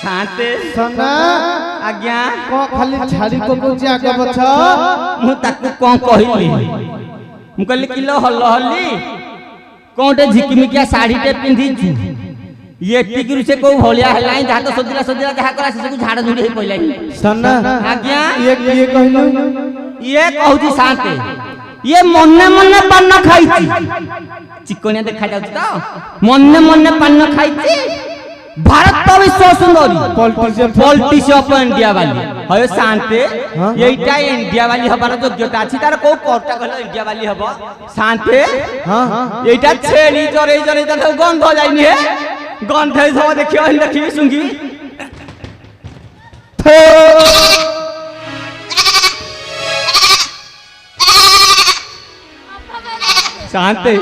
शांते सना आज्ञा को खाली छाड़ी को बुझी आगे बछ मु ताकू कोन कहिली मु कहली किलो हल्लो हल्ली कोटे झिकमिकिया साड़ी टे पिंधी छु ये टिकरु से को भलिया हलाई जहा तो सदिला सदिला जहा करा से को झाड़ झुड़ी हे पइलाई सना आज्ञा ये कहलु ये कहूची शांते ये मन्ने मन्ने पान खाइची चिकनिया देखा जाउछ तो मन्ने मन्ने पान खाइची भारत तो विश्व सुंदरी पॉलिटिशियन ऑफ इंडिया वाली हय शांते एटा इंडिया वाली हबार योग्यता अछि तार को कोर्टा कहलो इंडिया वाली हबो शांते हां एटा छेली जरे जरे त गंध हो जाइनी हे गंध है सब देखियो देखि सुंगी शांते